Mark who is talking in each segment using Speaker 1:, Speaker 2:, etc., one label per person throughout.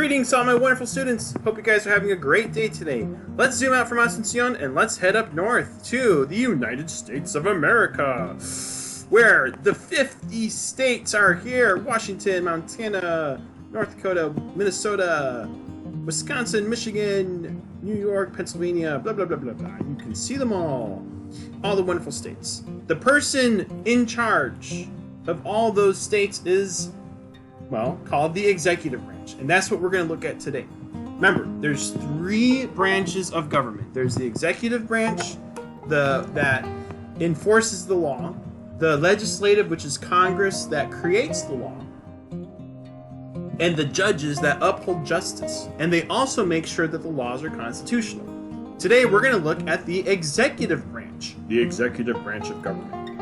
Speaker 1: Greetings, all my wonderful students. Hope you guys are having a great day today. Let's zoom out from Asuncion and let's head up north to the United States of America, where the 50 states are here: Washington, Montana, North Dakota, Minnesota, Wisconsin, Michigan, New York, Pennsylvania, blah, blah, blah, blah, blah. You can see them all the wonderful states. The person in charge of all those states is, well, called the executive branch. And that's what we're going to look at today. Remember, there's three branches of government. There's the executive branch that enforces the law, the legislative, which is Congress, that creates the law, and the judges that uphold justice. And they also make sure that the laws are constitutional. Today, we're going to look at the executive branch. The executive branch of government.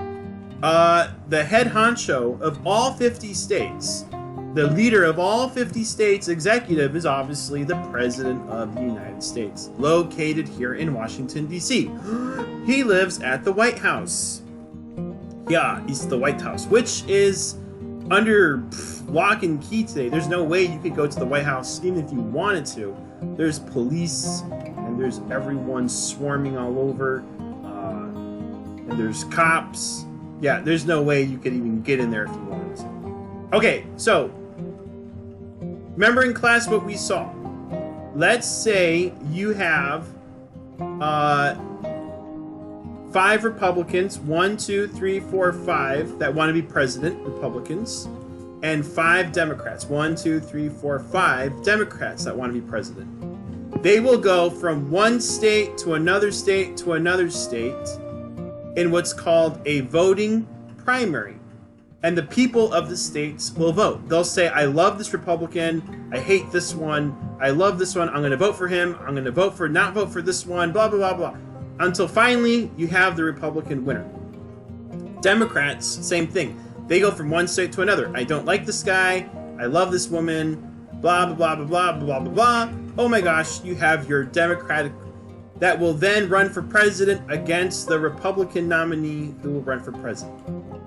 Speaker 1: The head honcho of all 50 states, the leader of all 50 states executive, is obviously the President of the United States, located here in Washington, D.C. He lives at the White House. Yeah, he's the White House, which is under lock and key today. There's no way you could go to the White House even if you wanted to. There's police, and there's everyone swarming all over, and there's cops. Yeah, there's no way you could even get in there if you wanted to. Okay, so remember in class what we saw. Let's say you have 5 Republicans, 1, 2, 3, 4, 5 that want to be president, Republicans, and 5 Democrats, 1, 2, 3, 4, 5 Democrats that want to be president. They will go from one state to another state to another state in what's called a voting primary. And the people of the states will vote. They'll say, I love this Republican, I hate this one, I love this one, I'm going to vote for him, I'm going to not vote for this one, blah, blah, blah, blah. Until finally, you have the Republican winner. Democrats, same thing. They go from one state to another. I don't like this guy, I love this woman, blah, blah, blah, blah, blah, blah, blah, blah. Oh my gosh, you have your Democratic that will then run for president against the Republican nominee who will run for president.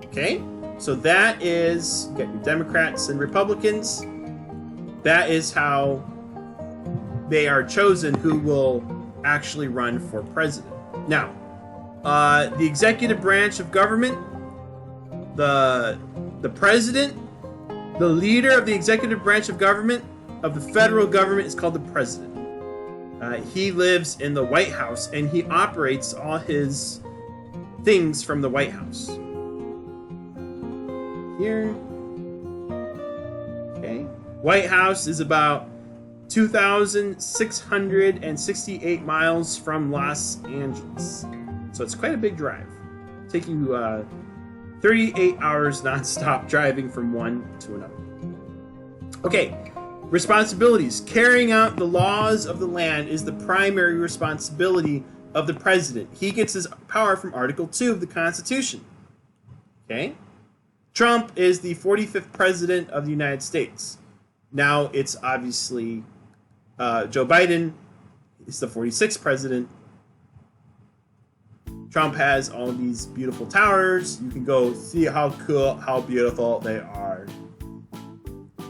Speaker 1: Okay? So that is, you get your Democrats and Republicans. That is how they are chosen who will actually run for president. Now, the executive branch of government, the president, the leader of the executive branch of government, of the federal government, is called the president. He lives in the White House, and he operates all his things from the White House. Here. Okay. White House is about 2,668 miles from Los Angeles. So it's quite a big drive. Take you 38 hours nonstop driving from one to another. Okay. Responsibilities. Carrying out the laws of the land is the primary responsibility of the president. He gets his power from Article 2 of the Constitution. Okay? Trump is the 45th president of the United States. Now it's obviously Joe Biden is the 46th president. Trump has all these beautiful towers. You can go see how cool, how beautiful they are.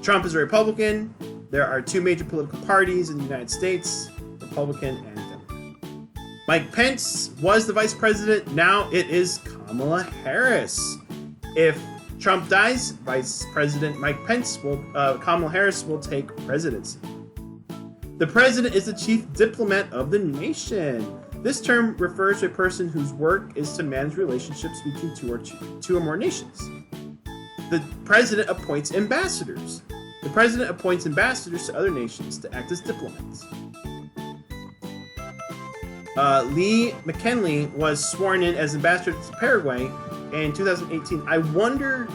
Speaker 1: Trump is a Republican. There are 2 major political parties in the United States, Republican and Democrat. Mike Pence was the vice president. Now it is Kamala Harris. If Trump dies, Vice President Kamala Harris will take presidency. The president is the chief diplomat of the nation. This term refers to a person whose work is to manage relationships between two or more nations. The president appoints ambassadors. The president appoints ambassadors to other nations to act as diplomats. Lee McKinley was sworn in as ambassador to Paraguay in 2018. I wonder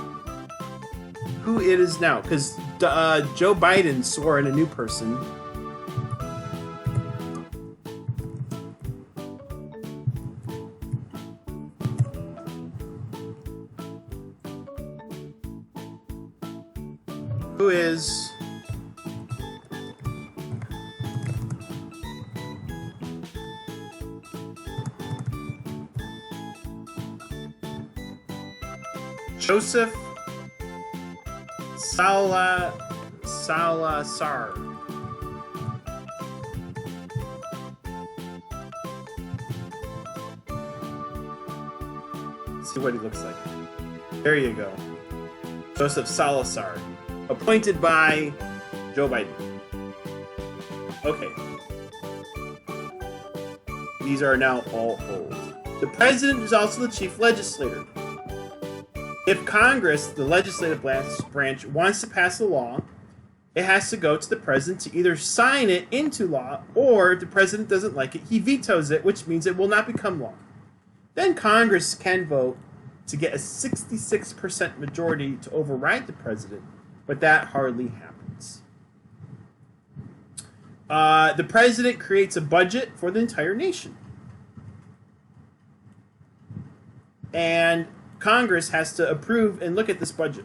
Speaker 1: who it is now, because Joe Biden swore in a new person. Who is Joseph Salazar. Let's see what he looks like. There you go. Joseph Salazar, appointed by Joe Biden. Okay. These are now all old. The president is also the chief legislator. If Congress, the legislative branch, wants to pass a law, it has to go to the president to either sign it into law, or if the president doesn't like it, he vetoes it, which means it will not become law. Then Congress can vote to get a 66% majority to override the president, but that hardly happens. The president creates a budget for the entire nation. And Congress has to approve and look at this budget.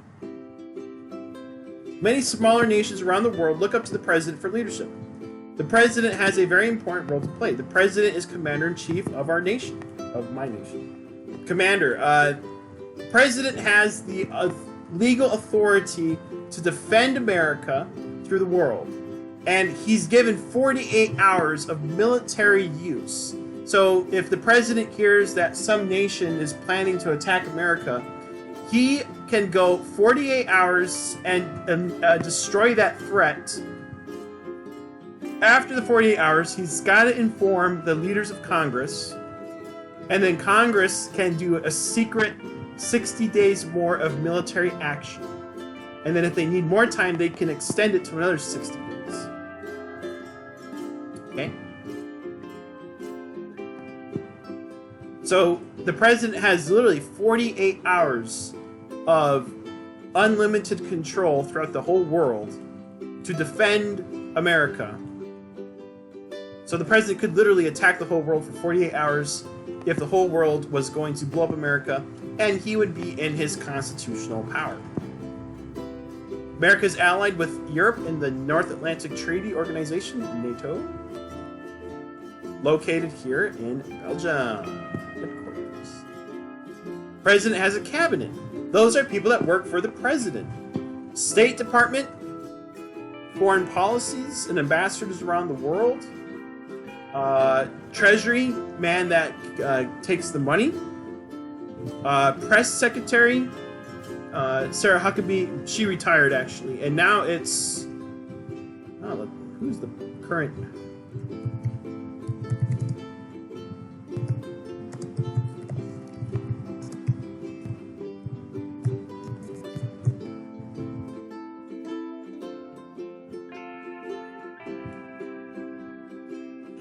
Speaker 1: Many smaller nations around the world look up to the president for leadership. The president has a very important role to play. The president is commander-in-chief of our nation, of my nation. Commander, president has the legal authority to defend America through the world. And he's given 48 hours of military use. So if the president hears that some nation is planning to attack America, he can go 48 hours and destroy that threat. After the 48 hours, he's got to inform the leaders of Congress, and then Congress can do a secret 60 days more of military action. And then if they need more time, they can extend it to another 60 days. Okay? So the president has literally 48 hours of unlimited control throughout the whole world to defend America. So the president could literally attack the whole world for 48 hours if the whole world was going to blow up America, and he would be in his constitutional power. America is allied with Europe in the North Atlantic Treaty Organization, NATO, located here in Belgium. Headquarters. President has a cabinet. Those are people that work for the president. State Department, foreign policies and ambassadors around the world. Treasury, man that takes the money. Press secretary, Sarah Huckabee, she retired actually, and now it's who's the current?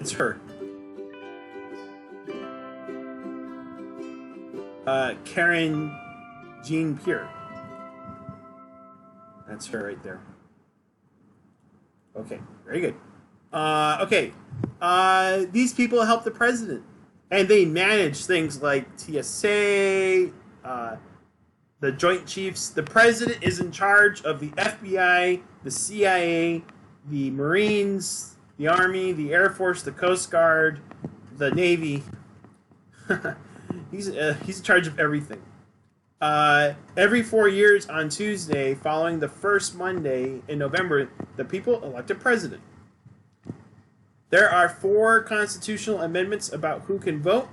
Speaker 1: It's her. Karen Jean-Pierre. That's her right there. Okay, very good. Okay, these people help the president, and they manage things like TSA, the Joint Chiefs. The president is in charge of the FBI, the CIA, the Marines, the Army, the Air Force, the Coast Guard, the Navy. He's in charge of everything. Every 4 years on Tuesday, following the first Monday in November, the people elect a president. There are 4 constitutional amendments about who can vote.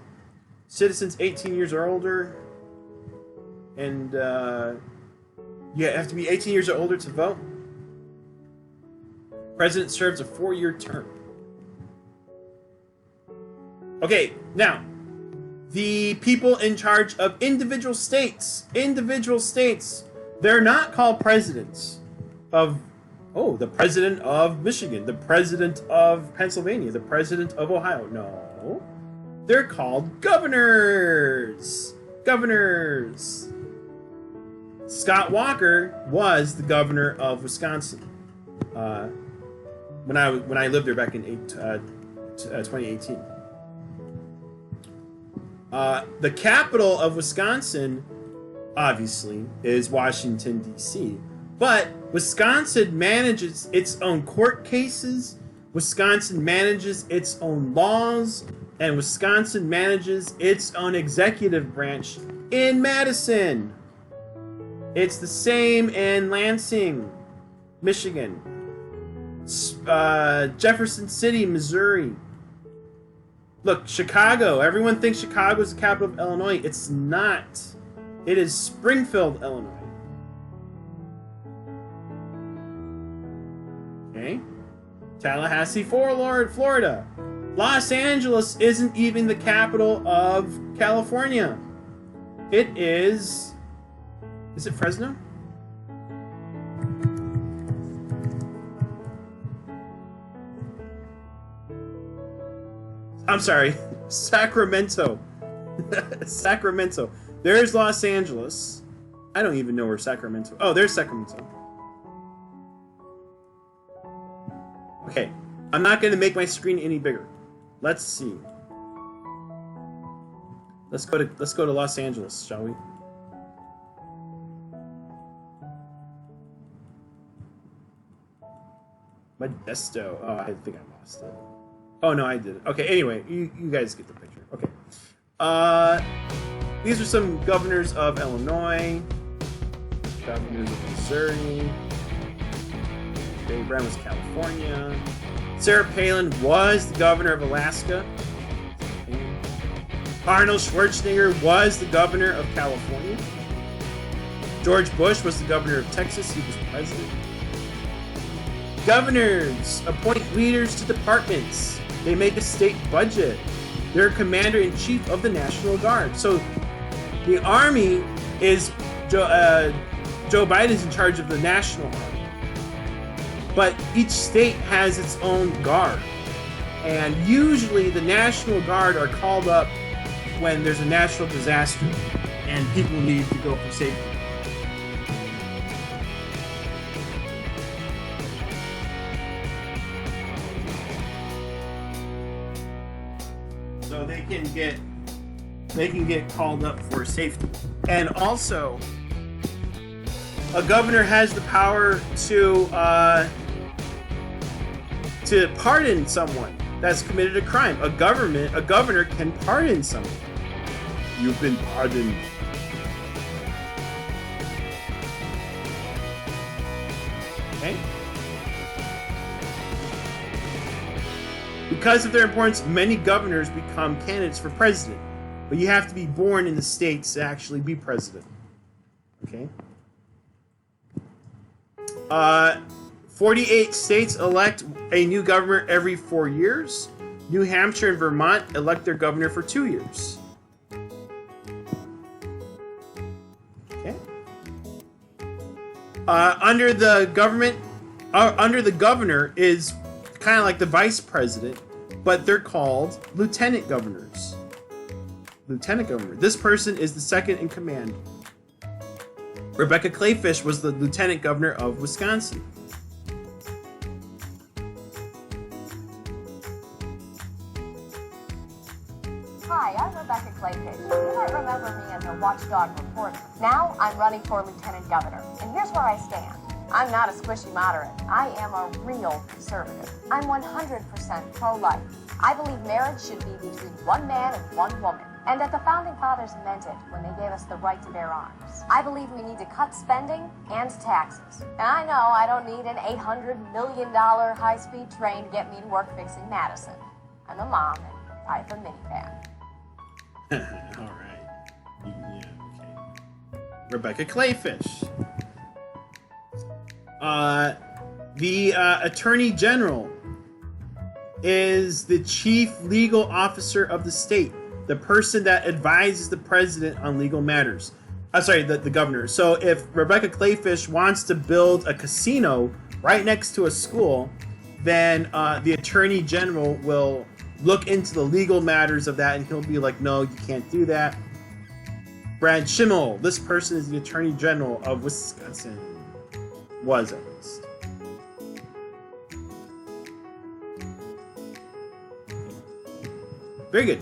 Speaker 1: Citizens 18 years or older. And you have to be 18 years or older to vote. President serves a 4-year term. Okay, now, the people in charge of individual states, they're not called presidents of, the president of Michigan, the president of Pennsylvania, the president of Ohio. No, they're called governors. Governors. Scott Walker was the governor of Wisconsin when I lived there back in 2018. The capital of Wisconsin, obviously, is Washington, D.C. But Wisconsin manages its own court cases, Wisconsin manages its own laws, and Wisconsin manages its own executive branch in Madison. It's the same in Lansing, Michigan, Jefferson City, Missouri. Look, Chicago. Everyone thinks Chicago is the capital of Illinois. It's not. It is Springfield, Illinois. Okay. Tallahassee, Florida. Los Angeles isn't even the capital of California. It is... Is it Fresno? I'm sorry. Sacramento. Sacramento. There's Los Angeles. I don't even know where Sacramento... Oh, there's Sacramento. Okay. I'm not going to make my screen any bigger. Let's see. Let's go to Los Angeles, shall we? Modesto. Oh, I think I lost it. Oh no, I did. Okay, anyway, you guys get the picture. Okay. These are some governors of Illinois, governors of Missouri. Barry Brown was California. Sarah Palin was the governor of Alaska. Arnold Schwarzenegger was the governor of California. George Bush was the governor of Texas. He was president. Governors appoint leaders to departments. They make a state budget. They're commander-in-chief of the National Guard. So the Army is... Joe Biden's in charge of the National Army. But each state has its own guard. And usually the National Guard are called up when there's a natural disaster and people need to go for safety. So they can get called up for safety. And also, a governor has the power to pardon someone that's committed a crime. A governor can pardon someone. You've been pardoned. Okay? Because of their importance, many governors become candidates for president. But you have to be born in the states to actually be president. Okay? 48 states elect a new governor every 4 years. New Hampshire and Vermont elect their governor for 2 years. Okay. Under the governor is kind of like the vice president, but they're called lieutenant governors. Lieutenant governor. This person is the second in command. Rebecca Clayfish was the lieutenant governor of Wisconsin.
Speaker 2: Hi, I'm Rebecca Clayfish. You might remember me as a watchdog reporter. Now I'm running for lieutenant governor, and here's where I stand. I'm not a squishy moderate. I am a real conservative. I'm 100% pro-life. I believe marriage should be between one man and one woman. And that the Founding Fathers meant it when they gave us the right to bear arms. I believe we need to cut spending and taxes. And I know I don't need an $800 million high-speed train to get me to work fixing Madison. I'm a mom, and I have a minivan.
Speaker 1: All right. Yeah, okay. Rebecca Clayfish. The Attorney General is the chief legal officer of the state. The person that advises the president on legal matters. I'm sorry, the governor. So if Rebecca Clayfish wants to build a casino right next to a school, then the attorney general will look into the legal matters of that, and he'll be like, no, you can't do that. Brad Schimmel, this person is the attorney general of Wisconsin. Was at least. Very good.